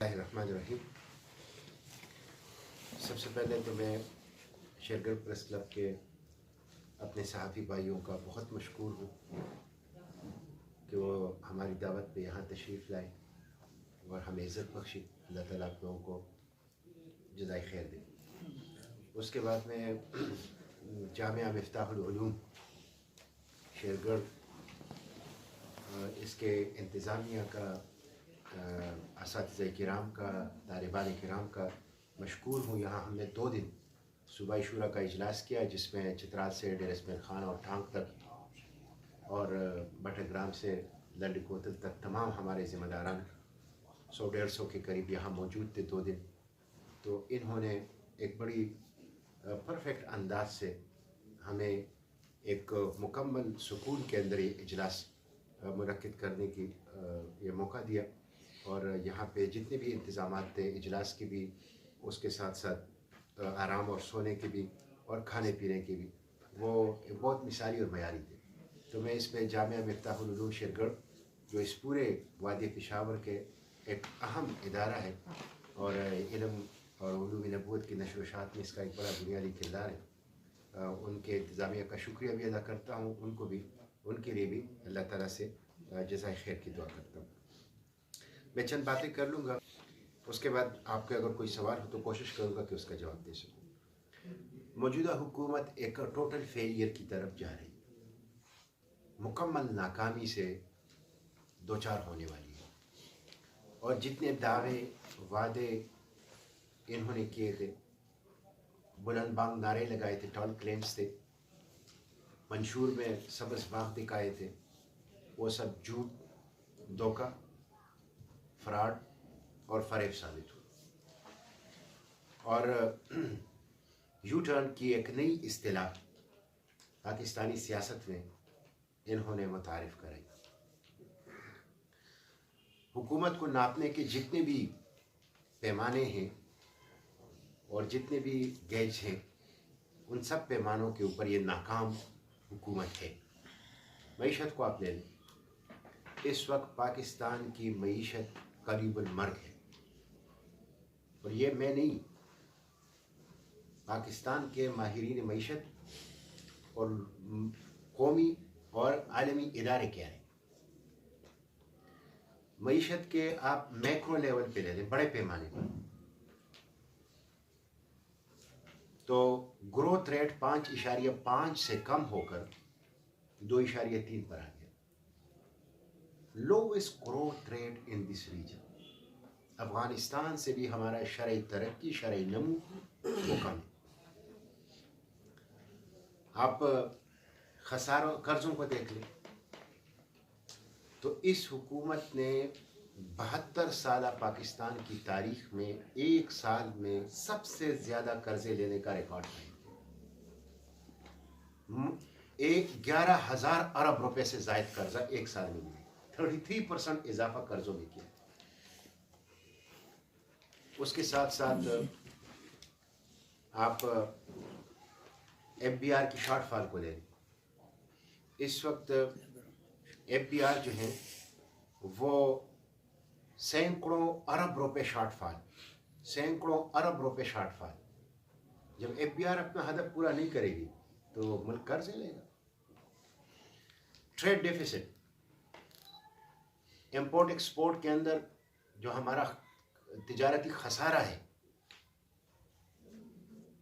الرحمن الرحیم۔ سب سے پہلے تو میں شیرگڑھ پریس کلب کے اپنے صحافی بھائیوں کا بہت مشکور ہوں کہ وہ ہماری دعوت پہ یہاں تشریف لائے اور ہمیں عزت بخشی۔ اللہ تعالیٰ آپ لوگوں کو جزائے خیر دے۔ اس کے بعد میں جامعہ مفتاح العلوم شیرگڑھ اس کے انتظامیہ کا، اساتذہ کرام کا، طالبان کرام کا مشکور ہوں۔ یہاں ہم نے 2 دن صوبائی شورا کا اجلاس کیا جس میں چترال سے ڈیر اسماعیل خان اور ٹانک تک اور بٹھگرام سے للی کوتل تک تمام ہمارے ذمہ داران 100-150 کے قریب یہاں موجود تھے 2 دن۔ تو انہوں نے ایک بڑی پرفیکٹ انداز سے ہمیں ایک مکمل سکون کے اندر یہ اجلاس منعقد کرنے کی یہ موقع دیا، اور یہاں پہ جتنے بھی انتظامات تھے اجلاس کے بھی، اس کے ساتھ ساتھ آرام اور سونے کے بھی اور کھانے پینے کے بھی، وہ بہت مثالی اور معیاری تھے۔ تو میں اس میں جامعہ مفتاح العلوم شیرگڑھ جو اس پورے وادی پشاور کے ایک اہم ادارہ ہے اور علم اور علوم نبوت کی نشر و اشاعت میں اس کا ایک بڑا بنیادی کردار ہے، ان کے انتظامیہ کا شکریہ بھی ادا کرتا ہوں، ان کو بھی، ان کے لیے بھی اللہ تعالیٰ سے جزائے خیر کی دعا کرتا ہوں۔ میں چند باتیں کر لوں گا، اس کے بعد آپ کے اگر کوئی سوال ہو تو کوشش کروں گا کہ اس کا جواب دے سکوں۔ موجودہ حکومت ایک ٹوٹل فیلئر کی طرف جا رہی ہے، مکمل ناکامی سے دوچار ہونے والی ہے، اور جتنے دعوے وعدے انہوں نے کیے تھے، بلند بانگ نعرے لگائے تھے، ٹال کلیمز تھے، منشور میں سبز باغ دکھائے تھے، وہ سب جھوٹ، دھوکہ، فراڈ اور فریب ثابت ہوئے، اور یو ٹرن کی ایک نئی اصطلاح پاکستانی سیاست میں انہوں نے متعارف کرائی۔ حکومت کو ناپنے کے جتنے بھی پیمانے ہیں اور جتنے بھی گیج ہیں، ان سب پیمانوں کے اوپر یہ ناکام حکومت ہے۔ معیشت کو آپ لے لیں، اس وقت پاکستان کی معیشت قریب المرگ ہے، اور یہ میں نہیں، پاکستان کے ماہرین معیشت اور قومی اور عالمی ادارے کہہ رہے ہیں۔ معیشت کے آپ میکرو لیول پہ لے لیں، بڑے پیمانے پر، تو گروتھ ریٹ 5.5 سے کم ہو کر 2.3 پر آ گیا، lowest growth rate in this region. Afghanistan سے بھی ہمارا شرح ترقی، شرح نمو وہ کم ہے۔ آپ خساروں، قرضوں کو دیکھ لیں تو اس حکومت نے 72 سالہ پاکستان کی تاریخ میں ایک سال میں سب سے زیادہ قرضے لینے کا ریکارڈ ہے۔ 11,000 ارب روپے سے زائد قرضہ ایک سال میں لیا، 33% اضافہ قرضوں میں کیا۔ اس کے ساتھ ساتھ آپ ایف بی آر کی شارٹ فال کو لے لیں۔ اس وقت ایف بی آر جو ہیں وہ سینکڑوں ارب روپے شارٹ فال، سینکڑوں ارب روپے شارٹ فال۔ جب ایف بی آر اپنا ہدف پورا نہیں کرے گی تو ملک قرض لے گا۔ ٹریڈ ڈیفیسٹ، امپورٹ ایکسپورٹ کے اندر جو ہمارا تجارتی خسارہ ہے،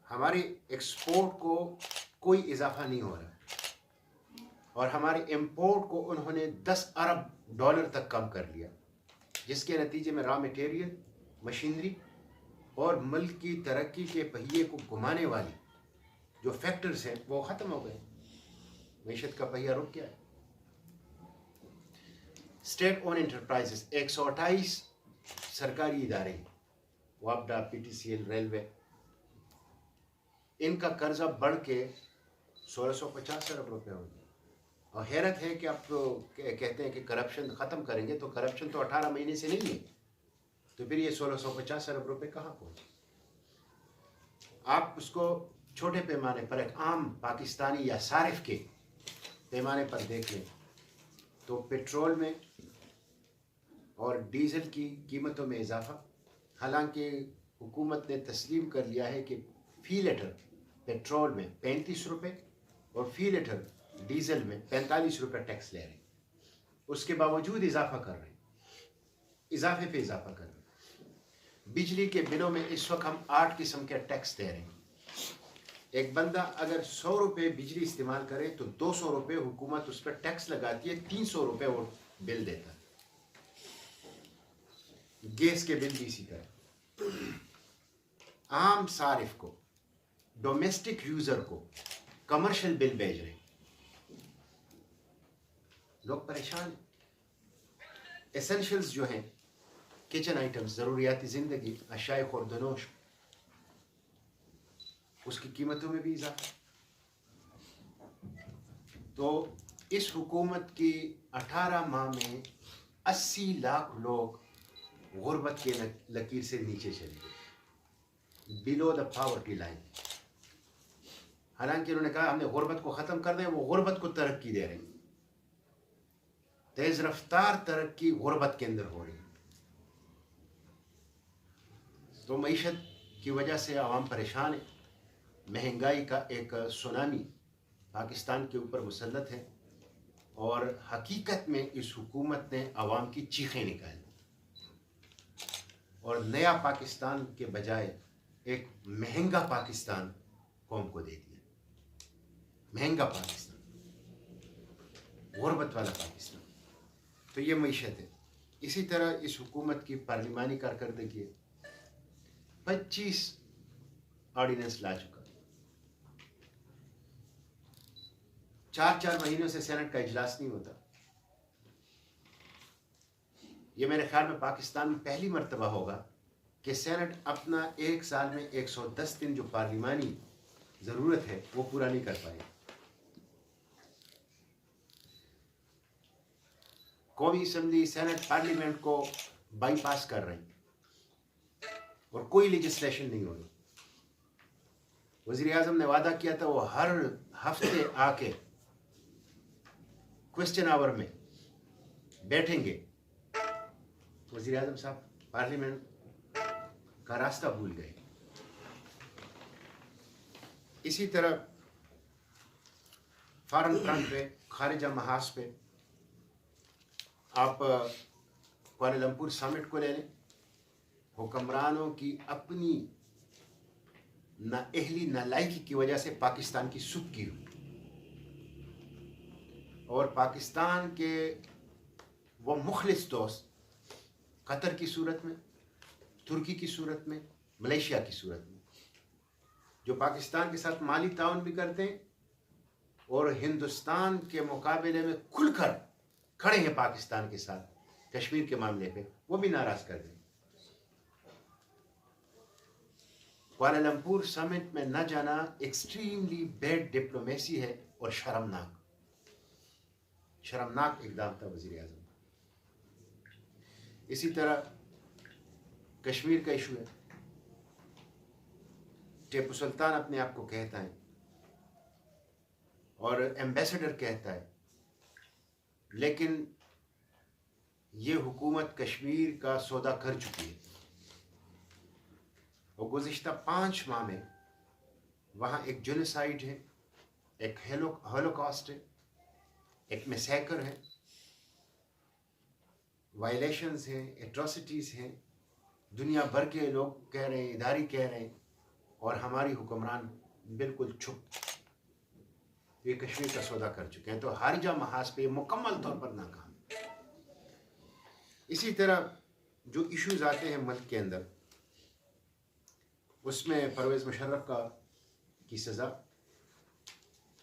ہمارے ایکسپورٹ کو کوئی اضافہ نہیں ہو رہا، اور ہمارے امپورٹ کو انہوں نے 10 ارب ڈالر تک کم کر لیا، جس کے نتیجے میں را میٹیریل، مشینری اور ملک کی ترقی کے پہیے کو گھمانے والی جو فیکٹرز ہیں وہ ختم ہو گئے، معیشت کا پہیہ رک گیا ہے۔ اسٹیٹ اون انٹرپرائزز 128 سرکاری ادارے ہیں، وابڈا، P T C L, railway, ان کا قرضہ بڑھ کے 1650 ارب روپے ہو گیا۔ اور حیرت ہے کہ آپ کہتے ہیں کہ کرپشن ختم کریں گے، تو کرپشن تو 18 مہینے سے نہیں ہے، تو پھر یہ 1650 ارب روپے کہاں پہنچے؟ آپ اس کو چھوٹے پیمانے پر ایک عام پاکستانی یا صارف کے پیمانے پر دیکھ لیں تو پیٹرول میں اور ڈیزل کی قیمتوں میں اضافہ، حالانکہ حکومت نے تسلیم کر لیا ہے کہ فی لیٹر پیٹرول میں 35 روپے اور فی لیٹر ڈیزل میں 45 روپے ٹیکس لے رہے ہیں، اس کے باوجود اضافہ کر رہے ہیں، اضافے پہ اضافہ کر رہے ہیں۔ بجلی کے بلوں میں اس وقت ہم 8 قسم کے ٹیکس دے رہے ہیں۔ ایک بندہ اگر 100 روپے بجلی استعمال کرے تو 200 روپے حکومت اس پر ٹیکس لگاتی ہے، 300 روپے وہ بل دیتا ہے۔ گیس کے بل بھی اسی طرح۔ عام صارف کو، ڈومیسٹک یوزر کو کمرشل بل بھیج رہے ہیں، لوگ پریشان ہیں۔ ایسنشلز جو ہیں، کچن آئٹمز، ضروریاتی زندگی، اشیاء خورد و نوش، اس کی قیمتوں میں بھی اضافہ۔ تو اس حکومت کی 18 ماہ میں 80 لاکھ لوگ غربت کے لکیر سے نیچے چلے گئے، بلو دا پاورٹی لائن۔ حالانکہ انہوں نے کہا ہم نے غربت کو ختم کر دیں، وہ غربت کو ترقی دے رہے ہیں۔ تیز رفتار ترقی غربت کے اندر ہو رہی ہے۔ تو معیشت کی وجہ سے عوام پریشان ہے، مہنگائی کا ایک سونامی پاکستان کے اوپر مسلط ہے، اور حقیقت میں اس حکومت نے عوام کی چیخیں نکالی اور نیا پاکستان کے بجائے ایک مہنگا پاکستان قوم کو دے دیا۔ مہنگا پاکستان، غربت والا پاکستان۔ تو یہ معیشت ہے۔ اسی طرح اس حکومت کی پارلیمانی کارکردگی ہے، 25 آرڈیننس لا چکا، 4 مہینوں سے سینٹ کا اجلاس نہیں ہوتا۔ یہ میرے خیال میں پاکستان میں پہلی مرتبہ ہوگا کہ سینٹ اپنا ایک سال میں 110 دن جو پارلیمانی ضرورت ہے وہ پورا نہیں کر پائے۔ قومی اسمبلی، سینٹ، پارلیمنٹ کو بائی پاس کر رہے ہیں اور کوئی لیجسلیشن نہیں ہو رہی۔ وزیر اعظم نے وعدہ کیا تھا وہ ہر ہفتے آ کے کوسچن آور میں بیٹھیں گے۔ وزیر اعظم صاحب پارلیمنٹ کا راستہ بھول گئے۔ اسی طرح فارن فرنٹ پہ، خارجہ محاذ پہ، آپ کوالالمپور سمٹ کو لے لیں، حکمرانوں کی اپنی نااہلی، نالائکی کی وجہ سے پاکستان کی سکی ہوئی، اور پاکستان کے وہ مخلص دوست قطر کی صورت میں، ترکی کی صورت میں، ملیشیا کی صورت میں، جو پاکستان کے ساتھ مالی تعاون بھی کرتے ہیں اور ہندوستان کے مقابلے میں کھل کر کھڑے ہیں پاکستان کے ساتھ کشمیر کے معاملے پہ، وہ بھی ناراض کر دیں۔ کوالالمپور سمٹ میں نہ جانا ایکسٹریملی بیڈ ڈپلومیسی ہے اور شرمناک اقدام تھا وزیر اعظم۔ اسی طرح کشمیر کا ایشو ہے، ٹیپو سلطان اپنے آپ کو کہتا ہے اور ایمبیسڈر کہتا ہے، لیکن یہ حکومت کشمیر کا سودا کر چکی ہے، اور گزشتہ 5 ماہ میں وہاں ایک جینوسائیڈ ہے، ایک ہولوکاسٹ ہے، ایک میسیکر ہے، وائلیشنز ہیں، ایٹراسٹیز ہیں، دنیا بھر کے لوگ کہہ رہے ہیں، ادارے کہہ رہے ہیں، اور ہماری حکمران بالکل چپ، یہ کشمیر کا سودا کر چکے ہیں۔ تو خارجہ محاذ پہ مکمل طور پر ناکام۔ اسی طرح جو ایشوز آتے ہیں ملک کے اندر، اس میں پرویز مشرف کی سزا،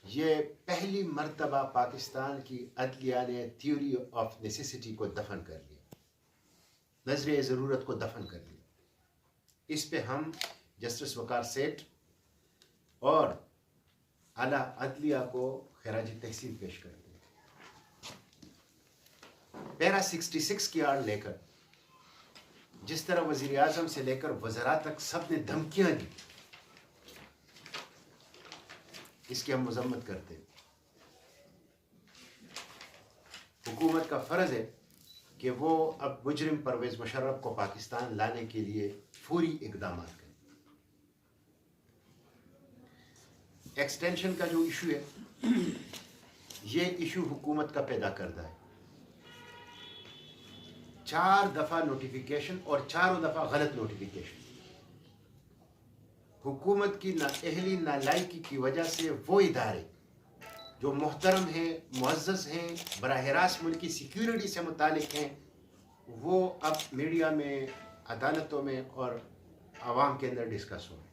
یہ پہلی مرتبہ پاکستان کی عدلیہ نے تھیوری آف نیسیسٹی کو دفن کر لیا، نظریہ ضرورت کو دفن کر لیا۔ اس پہ ہم جسٹس وقار سیٹھ اور اعلیٰ عدلیہ کو خراج تحسین پیش کرتے ہیں۔ پیرا 66 کی آڑ لے کر جس طرح وزیر اعظم سے لے کر وزراء تک سب نے دھمکیاں دی، اس کی ہم مذمت کرتے ہیں۔ حکومت کا فرض ہے کہ وہ اب مجرم پرویز مشرف کو پاکستان لانے کے لیے فوری اقدامات کریں. ایکسٹینشن کا جو ایشو ہے یہ ایشو حکومت کا پیدا کردہ ہے. 4 دفعہ نوٹیفیکیشن اور 4 دفعہ غلط نوٹیفیکیشن. حکومت کی نااہلی نالائکی کی وجہ سے وہ ادارے جو محترم ہیں، معزز ہیں، براہ راست ملک کی سیکیورٹی سے متعلق ہیں، وہ اب میڈیا میں، عدالتوں میں اور عوام کے اندر ڈسکس ہو رہے ہیں.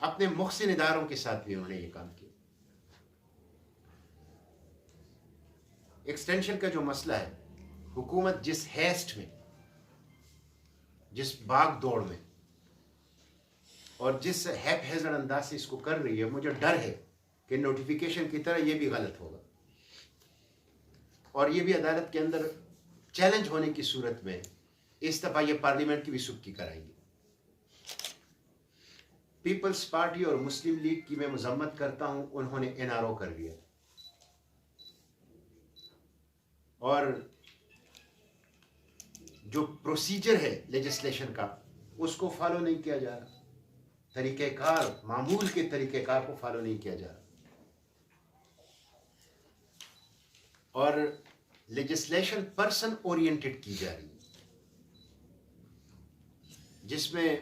اپنے محسن اداروں کے ساتھ بھی انہوں نے یہ کام کیا. ایکسٹینشن کا جو مسئلہ ہے، حکومت جس ہیسٹ میں، جس باغ دوڑ میں اور جس ہیپ ہیزرڈ انداز سے اس کو کر رہی ہے، مجھے ڈر ہے کہ نوٹیفیکیشن کی طرح یہ بھی غلط ہوگا اور یہ بھی عدالت کے اندر چیلنج ہونے کی صورت میں اس دفعہ یہ پارلیمنٹ کی بھی سبکی کرائیں گے. پیپلز پارٹی اور مسلم لیگ کی میں مذمت کرتا ہوں، انہوں نے NRO کر دیا اور جو پروسیجر ہے لیجسلیشن کا اس کو فالو نہیں کیا جا رہا. طریقہ کار، معمول کے طریقہ کار کو فالو نہیں کیا جا رہا اور لیجسلیشن پرسن اورینٹڈ کی جا رہی ہے، جس میں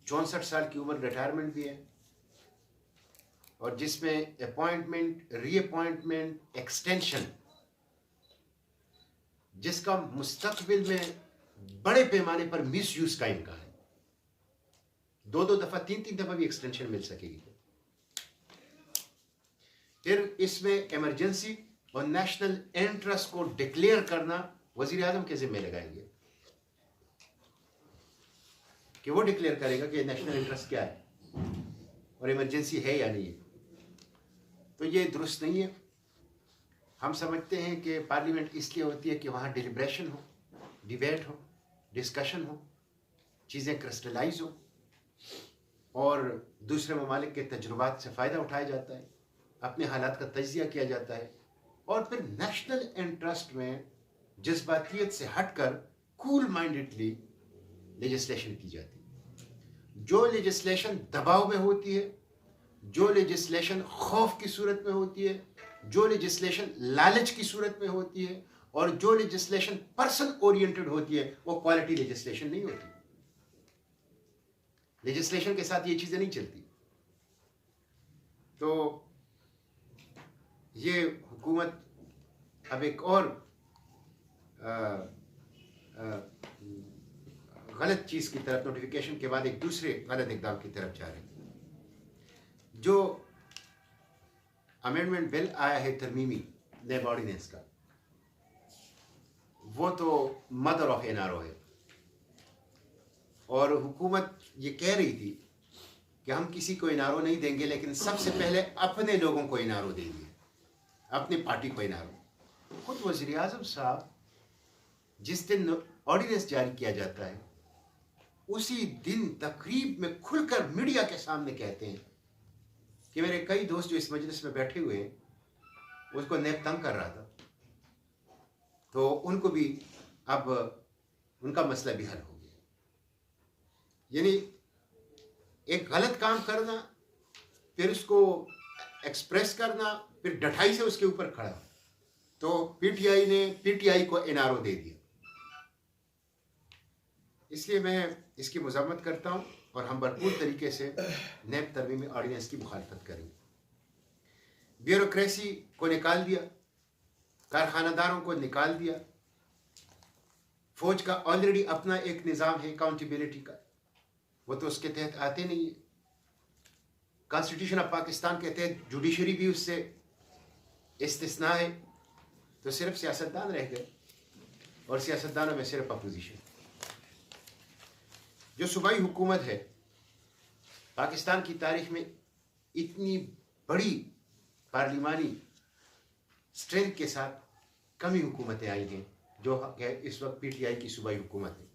64 سال کی عمر ریٹائرمنٹ بھی ہے اور جس میں اپوائنٹمنٹ، ری اپوائنٹمنٹ، ایکسٹینشن، جس کا مستقبل میں بڑے پیمانے پر مس یوز کا امکان ہے. 2 دفعہ 3 دفعہ بھی ایکسٹینشن مل سکے گی. پھر اس میں ایمرجنسی اور نیشنل انٹرسٹ کو ڈکلیئر کرنا وزیر اعظم کے ذمہ لگائیں گے کہ وہ ڈکلیئر کرے گا کہ نیشنل انٹرسٹ کیا ہے اور ایمرجنسی ہے یا نہیں ہے. تو یہ درست نہیں ہے. ہم سمجھتے ہیں کہ پارلیمنٹ اس لیے ہوتی ہے کہ وہاں ڈیلیبریشن ہو، ڈیبیٹ ہو، ڈسکشن ہو، چیزیں کرسٹلائز ہو اور دوسرے ممالک کے تجربات سے فائدہ اٹھایا جاتا ہے، اپنے حالات کا تجزیہ کیا جاتا ہے اور پھر نیشنل انٹرسٹ میں جذباتیت سے ہٹ کر کول مائنڈڈلی لیجسلیشن کی جاتی ہے. جو لیجسلیشن دباؤ میں ہوتی ہے، جو لیجسلیشن خوف کی صورت میں ہوتی ہے، جو لیجسلیشن لالچ کی صورت میں ہوتی ہے اور جو لیجسلیشن پرسن اورینٹڈ ہوتی ہے، وہ کوالٹی لیجسلیشن نہیں ہوتی. لیجسلیشن کے ساتھ یہ چیزیں نہیں چلتی. تو یہ حکومت اب ایک اور غلط چیز کی طرف، نوٹیفیکیشن کے بعد ایک دوسرے غلط اقدام کی طرف جا رہے ہیں. جو امینڈمنٹ بل آیا ہے ترمیمی نیب آرڈیننس کا، وہ تو مدر آف NRO ہے اور حکومت یہ کہہ رہی تھی کہ ہم کسی کو NRO نہیں دیں گے، لیکن سب سے پہلے اپنے لوگوں کو NRO دیں گے، اپنی پارٹی کو NRO. خود وزیر اعظم صاحب جس دن آرڈیننس جاری کیا جاتا ہے اسی دن تقریب میں کھل کر میڈیا کے سامنے کہتے ہیں کہ میرے کئی دوست جو اس مجلس میں بیٹھے ہوئے ہیں اس کو نیب تنگ کر رہا تھا، تو ان کو بھی اب ان کا مسئلہ بھی حل ہو گیا. یعنی ایک غلط کام کرنا، پھر اس کو ایکسپریس کرنا، پھر ڈٹائی سے اس کے اوپر کھڑا. تو PTI نے PTI کو NRO دے دیا. اس لیے میں اس کی مذمت کرتا ہوں اور ہم بھرپور طریقے سے نیب ترمیمی آرڈیننس کی مخالفت کریں گے. بیوروکریسی کو نکال دیا، کارخانہ داروں کو نکال دیا. فوج کا آلریڈی اپنا ایک نظام ہے اکاؤنٹیبلٹی کا، وہ تو اس کے تحت آتے نہیں ہیں. کانسٹیٹیوشن آف پاکستان کے تحت جوڈیشری بھی اس سے استثناء ہے. تو صرف سیاستدان رہ گئے اور سیاستدانوں میں صرف اپوزیشن. جو صوبائی حکومت ہے، پاکستان کی تاریخ میں اتنی بڑی پارلیمانی اسٹرینتھ کے ساتھ کم ہی حکومتیں آئی ہیں جو اس وقت PTI کی صوبائی حکومت ہے،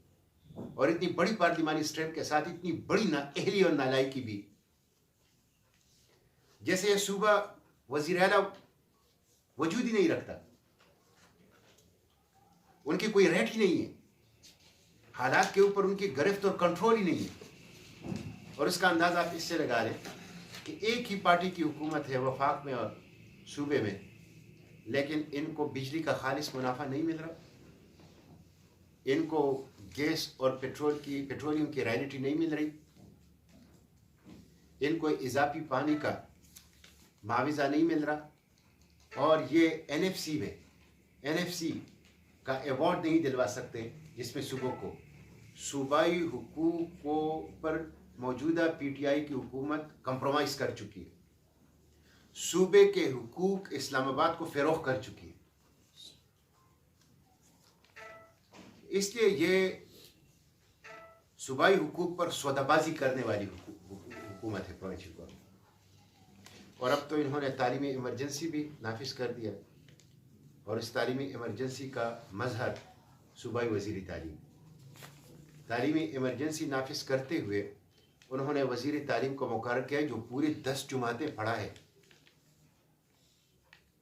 اور اتنی بڑی پارلیمانی اسٹرینتھ کے ساتھ اتنی بڑی نااہلی اور نالائکی بھی. جیسے یہ صوبہ وزیر اعلیٰ وجود ہی نہیں رکھتا، ان کی کوئی ریٹ ہی نہیں ہے, حالات کے اوپر ان کی گرفت اور کنٹرول ہی نہیں ہے. اور اس کا اندازہ آپ اس سے لگا لیں کہ ایک ہی پارٹی کی حکومت ہے وفاق میں اور صوبے میں, لیکن ان کو بجلی کا خالص منافع نہیں مل رہا, ان کو گیس اور پیٹرولیم کی رائلٹی نہیں مل رہی, ان کو اضافی پانی کا معاوضہ نہیں مل رہا, اور یہ این ایف سی کا ایوارڈ نہیں دلوا سکتے جس میں صوبوں کو صوبائی حقوق کو پر موجودہ پی ٹی آئی کی حکومت کمپرومائز کر چکی ہے, صوبے کے حقوق اسلام آباد کو فروغ کر چکی ہے. اس لیے یہ صوبائی حقوق پر سودا بازی کرنے والی حکومت ہے پروونشل گورنمنٹ. اور اب تو انہوں نے تعلیمی ایمرجنسی بھی نافذ کر دیا, اور اس تعلیمی ایمرجنسی کا مظہر صوبائی وزیر تعلیمی ایمرجنسی نافذ کرتے ہوئے انہوں نے وزیر تعلیم کو مقرر کیا جو پوری 10 جماعتیں پڑھا ہے,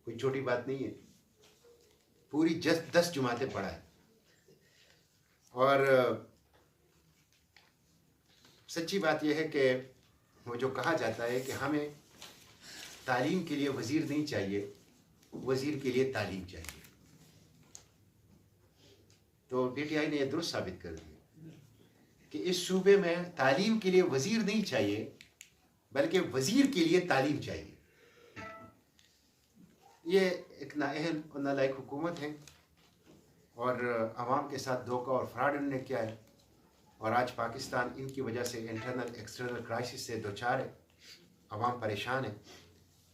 کوئی چھوٹی بات نہیں ہے, پوری 10 جماعتیں پڑھا ہے. اور سچی بات یہ ہے کہ وہ جو کہا جاتا ہے کہ ہمیں تعلیم کے لیے وزیر نہیں چاہیے, وزیر کے لیے تعلیم چاہیے, تو پی ٹی آئی نے یہ درست ثابت کر دیا کہ اس صوبے میں تعلیم کے لیے وزیر نہیں چاہیے بلکہ وزیر کے لیے تعلیم چاہیے. یہ ایک نااہل اور نالائق حکومت ہے, اور عوام کے ساتھ دھوکہ اور فراڈ انہوں نے کیا ہے, اور آج پاکستان ان کی وجہ سے انٹرنل ایکسٹرنل کرائسس سے دوچار ہے, عوام پریشان ہے.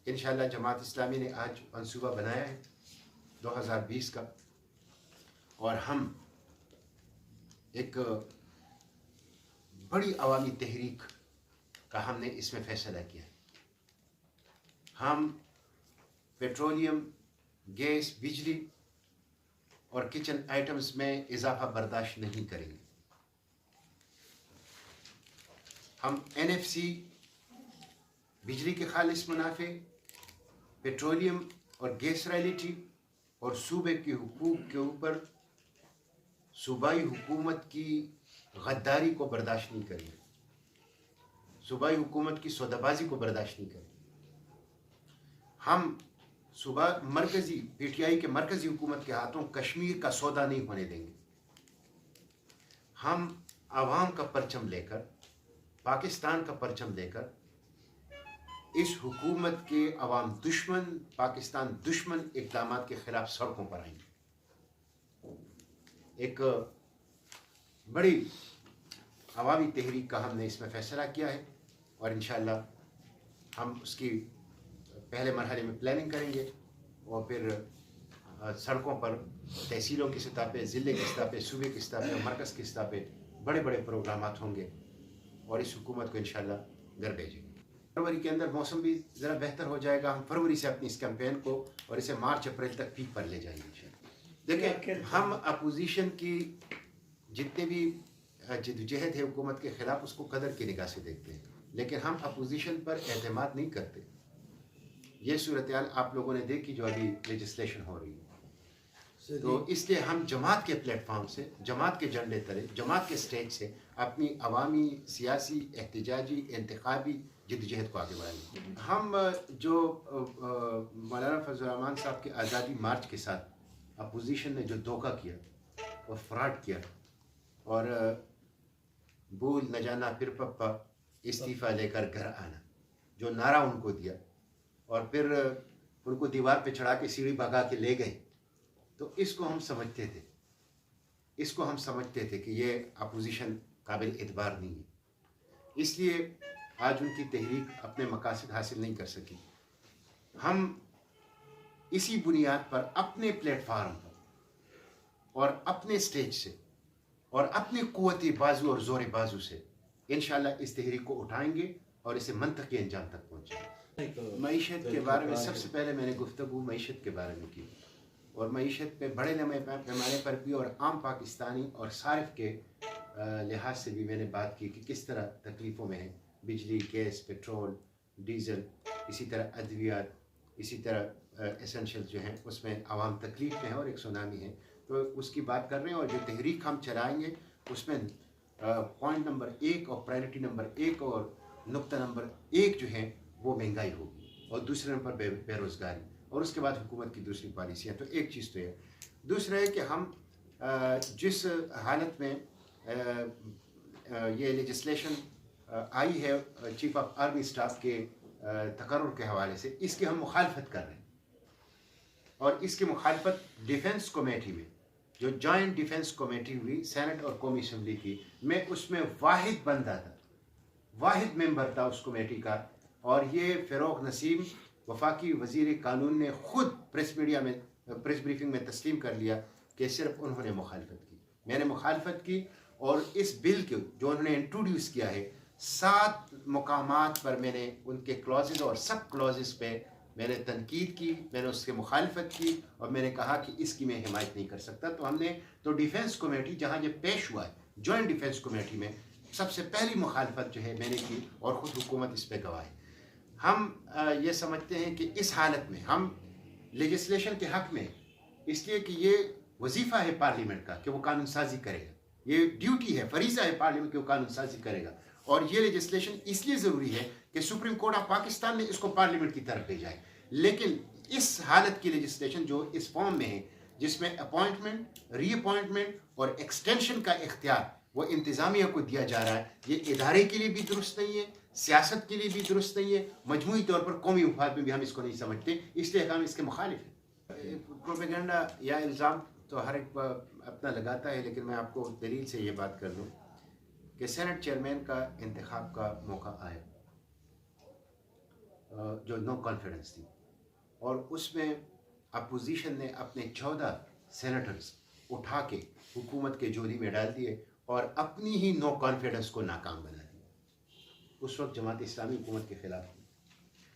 انشاءاللہ جماعت اسلامی نے آج منصوبہ بنایا ہے 2020 کا, اور ہم ایک بڑی عوامی تحریک کا ہم نے اس میں فیصلہ کیا ہے. ہم پیٹرولیم, گیس, بجلی اور کچن آئٹمز میں اضافہ برداشت نہیں کریں گے. ہم این ایف سی, بجلی کے خالص منافع, پیٹرولیم اور گیس رائلٹی اور صوبے کے حقوق کے اوپر صوبائی حکومت کی غداری کو برداشت نہیں کریں گے, صوبائی حکومت کی سودا بازی کو برداشت نہیں کریں گے. ہم صوبہ مرکزی پی ٹی آئی کے مرکزی حکومت کے ہاتھوں کشمیر کا سودا نہیں ہونے دیں گے. ہم عوام کا پرچم لے کر, پاکستان کا پرچم لے کر اس حکومت کے عوام دشمن, پاکستان دشمن اقدامات کے خلاف سڑکوں پر آئیں گے. ایک بڑی عوامی تحریک کا ہم نے اس میں فیصلہ کیا ہے, اور انشاءاللہ ہم اس کی پہلے مرحلے میں پلاننگ کریں گے, اور پھر سڑکوں پر تحصیلوں کی سطح پہ, ضلع کی سطح پہ, صوبے کی سطح پہ اور مرکز کی سطح پہ بڑے بڑے پروگرامات ہوں گے, اور اس حکومت کو انشاءاللہ گھر بھیجیں گے. فروری کے اندر موسم بھی ذرا بہتر ہو جائے گا, ہم فروری سے اپنی اس کیمپین کو اور اسے مارچ اپریل تک پیک پر لے جائیں گے. دیکھیں, ہم اپوزیشن کی جتنے بھی جدوجہد ہے حکومت کے خلاف اس کو قدر کی نگاہ سے دیکھتے ہیں, لیکن ہم اپوزیشن پر اعتماد نہیں کرتے. یہ صورتحال آپ لوگوں نے دیکھی جو ابھی لیجسلیشن ہو رہی ہے, تو اس لیے ہم جماعت کے پلیٹ فارم سے, جماعت کے جھنڈے تلے, جماعت کے سٹیج سے اپنی عوامی, سیاسی, احتجاجی, انتخابی جدوجہد کو آگے بڑھائیں گے. ہم جو مولانا فضل الرحمان صاحب کے آزادی مارچ کے ساتھ اپوزیشن نے جو دھوکہ کیا اور فراڈ کیا, اور بھول نہ جانا پھر پپا استعفیٰ لے کر گھر آنا, جو نعرہ ان کو دیا اور پھر ان کو دیوار پہ چڑھا کے سیڑھی بھگا کے لے گئے, تو اس کو ہم سمجھتے تھے کہ یہ اپوزیشن قابل اعتبار نہیں ہے. اس لیے آج ان کی تحریک اپنے مقاصد حاصل نہیں کر سکی. ہم اسی بنیاد پر اپنے پلیٹ فارم پر اور اپنے سٹیج سے اور اپنی قوتی بازو اور زور بازو سے انشاءاللہ اس تحریک کو اٹھائیں گے اور اسے منطقی انجام تک پہنچائیں گے. معیشت کے بارے میں سب سے پہلے میں نے گفتگو معیشت کے بارے میں کی, اور معیشت پہ بڑے لمبے پیمانے پر بھی اور عام پاکستانی اور صارف کے لحاظ سے بھی میں نے بات کی کہ کس طرح تکلیفوں میں ہیں. بجلی, گیس, پیٹرول, ڈیزل, اسی طرح ادویات, اسی طرح ایسنشیل جو ہیں اس میں عوام تکلیف میں ہے اور ایک سونامی ہے. تو اس کی بات کر رہے ہیں. اور جو تحریک ہم چلائیں گے اس میں پوائنٹ نمبر 1 اور پرائرٹی نمبر 1 اور نقطہ نمبر 1 جو ہے وہ مہنگائی ہوگی, اور دوسرے نمبر بے روزگاری, اور اس کے بعد حکومت کی دوسری پالیسیاں. تو ایک چیز تو ہے. دوسرا ہے کہ ہم جس حالت میں یہ لیجسلیشن آئی ہے چیف آف آرمی اسٹاف کے تقرر کے حوالے سے, اس کی ہم مخالفت کر رہے ہیں. اور اس کی مخالفت ڈیفنس کمیٹی میں, جو جوائنٹ ڈیفنس کمیٹی ہوئی سینٹ اور قومی اسمبلی کی, میں اس میں واحد بندہ تھا, واحد ممبر تھا اس کمیٹی کا. اور یہ فروغ نسیم وفاقی وزیر قانون نے خود پریس بریفنگ میں تسلیم کر لیا کہ صرف انہوں نے مخالفت کی. میں نے مخالفت کی, اور اس بل کے جو انہوں نے انٹروڈیوس کیا ہے 7 مقامات پر میں نے ان کے کلازز اور سب کلازز پہ میں نے تنقید کی, میں نے اس کے مخالفت کی, اور میں نے کہا کہ اس کی میں حمایت نہیں کر سکتا. تو ہم نے تو ڈیفنس کمیٹی جہاں یہ پیش ہوا ہے جوائنٹ ڈیفنس کمیٹی میں, سب سے پہلی مخالفت جو ہے میں نے کی, اور خود حکومت اس پہ گواہ ہے. ہم یہ سمجھتے ہیں کہ اس حالت میں ہم لیجسلیشن کے حق میں, اس لیے کہ یہ وظیفہ ہے پارلیمنٹ کا کہ وہ قانون سازی کرے گا, یہ ڈیوٹی ہے, فریضہ ہے پارلیمنٹ کہ وہ قانون سازی کرے گا. اور یہ لیجسلیشن اس لیے ضروری ہے کہ سپریم کورٹ آف پاکستان نے اس کو پارلیمنٹ کی طرف بھیجا ہے. لیکن اس حالت کی لیجسلیشن جو اس فارم میں ہے, جس میں اپوائنٹمنٹ, ری اپوائنٹمنٹ اور ایکسٹینشن کا اختیار وہ انتظامیہ کو دیا جا رہا ہے, یہ ادارے کے لیے بھی درست نہیں ہے, سیاست کے لیے بھی درست نہیں ہے, مجموعی طور پر قومی مفاد میں بھی ہم اس کو نہیں سمجھتے, اس لیے ہم اس کے مخالف ہیں. پروپیگنڈا یا الزام تو ہر ایک اپنا لگاتا ہے, لیکن میں آپ کو دلیل سے یہ بات کر دوں کہ سینٹ چیئرمین کا انتخاب کا موقع آیا جو نو کانفیڈنس تھی, اور اس میں اپوزیشن نے اپنے 14 سینیٹرز اٹھا کے حکومت کے جولی میں ڈال دیے اور اپنی ہی نو کانفیڈنس کو ناکام بنا دیا. اس وقت جماعت اسلامی حکومت کے خلاف تھی,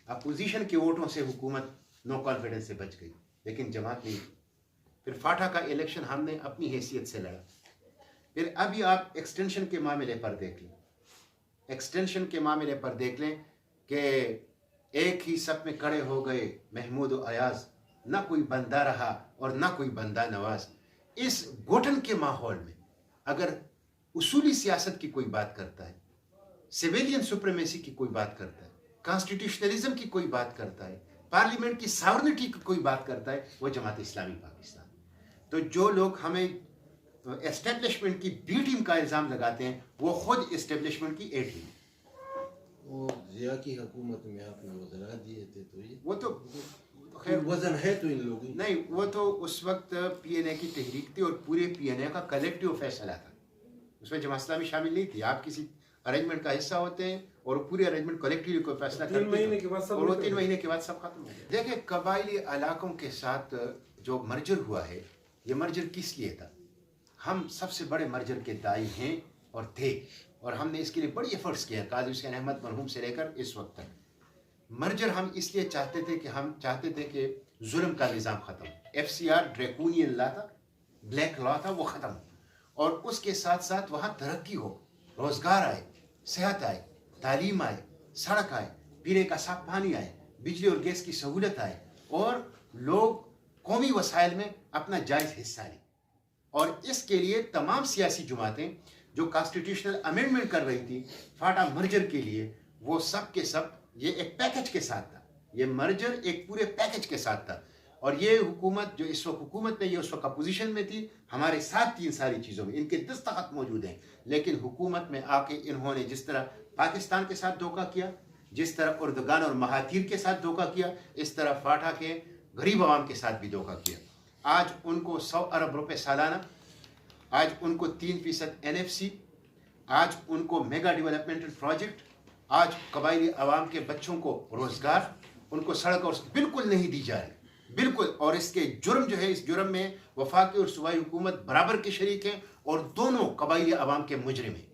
اپوزیشن کے ووٹوں سے حکومت نو کانفیڈنس سے بچ گئی, لیکن جماعت نہیں. پھر فاٹا کا الیکشن ہم نے اپنی حیثیت سے لڑا. پھر ابھی آپ ایکسٹینشن کے معاملے پر دیکھ لیں, ایکسٹینشن کے معاملے پر دیکھ لیں کہ ایک ہی سب میں کھڑے ہو گئے محمود و ایاز, نہ کوئی بندہ رہا اور نہ کوئی بندہ نواز. اس گھٹن کے ماحول میں اگر اصولی سیاست کی کوئی بات کرتا ہے, سویلین سپریمیسی کی کوئی بات کرتا ہے, کانسٹیٹیوشنلزم کی کوئی بات کرتا ہے, پارلیمنٹ کی ساورنٹی کی کوئی بات کرتا ہے, وہ جماعت اسلامی پاکستان. تو جو لوگ ہمیں اسٹیبلشمنٹ کی بی ٹیم کا الزام لگاتے ہیں, وہ خود اسٹیبلشمنٹ کی اے ٹیم. وہ ضیاء کی حکومت میں آپ نے وزراء دیے تھے, تو یہ وہ تو خیر وزن ہے تو ان لوگوں نہیں, وہ تو اس وقت پی این اے کی تحریک تھی اور پورے پی این اے کا کلیکٹیو فیصلہ تھا, اس میں جماعت اسلامی شامل نہیں تھی. آپ کسی ارینجمنٹ کا حصہ ہوتے ہیں اور پورے ارینجمنٹ کلیکٹیولی کوئی فیصلہ کرتے ہیں, 3 مہینے کے بعد اور وہ 3 مہینے کے بعد سب ختم ہو گیا. دیکھیں قبائلی علاقوں کے ساتھ جو مرجر ہوا ہے, یہ مرجر کس لیے تھا؟ ہم سب سے بڑے مرجر کے دائی ہیں اور تھے, اور ہم نے اس کے لیے بڑی ایفرٹس کیا قاضی حسین احمد مرحوم سے لے کر اس وقت تک. مرجر ہم اس لیے چاہتے تھے کہ ہم چاہتے تھے کہ ظلم کا نظام ختم ہو. ایف سی آر ڈریکونین لا تھا, بلیک لا تھا, وہ ختم ہو, اور اس کے ساتھ ساتھ وہاں ترقی ہو, روزگار آئے, صحت آئے, تعلیم آئے, سڑک آئے, پینے کا صاف پانی آئے, بجلی اور گیس کی سہولت آئے, اور لوگ قومی وسائل میں اپنا جائز حصہ لیں. اور اس کے لیے تمام سیاسی جماعتیں جو کانسٹیٹیوشنل امینڈمنٹ کر رہی تھی فاٹا مرجر کے لیے, وہ سب کے سب یہ ایک پیکج کے ساتھ تھا. یہ مرجر ایک پورے پیکج کے ساتھ تھا. اور یہ حکومت جو اس وقت حکومت میں, یہ اس وقت اپوزیشن میں تھی, ہمارے ساتھ تھی ان ساری چیزوں میں, ان کے دستخط موجود ہیں. لیکن حکومت میں آ کے انہوں نے جس طرح پاکستان کے ساتھ دھوکہ کیا, جس طرح اردگان اور مہاتیر کے ساتھ دھوکہ کیا, اس طرح فاٹا کے غریب عوام کے ساتھ بھی دھوکہ کیا. آج ان کو 100 ارب روپے سالانہ, آج ان کو 3% NFC, آج ان کو میگا ڈیولپمنٹل پروجیکٹ, آج قبائلی عوام کے بچوں کو روزگار, ان کو سڑک اور بالکل نہیں دی جا رہی, بالکل. اور اس کے جرم جو ہے, اس جرم میں وفاقی اور صوبائی حکومت برابر کے شریک ہیں, اور دونوں قبائلی عوام کے مجرم ہیں.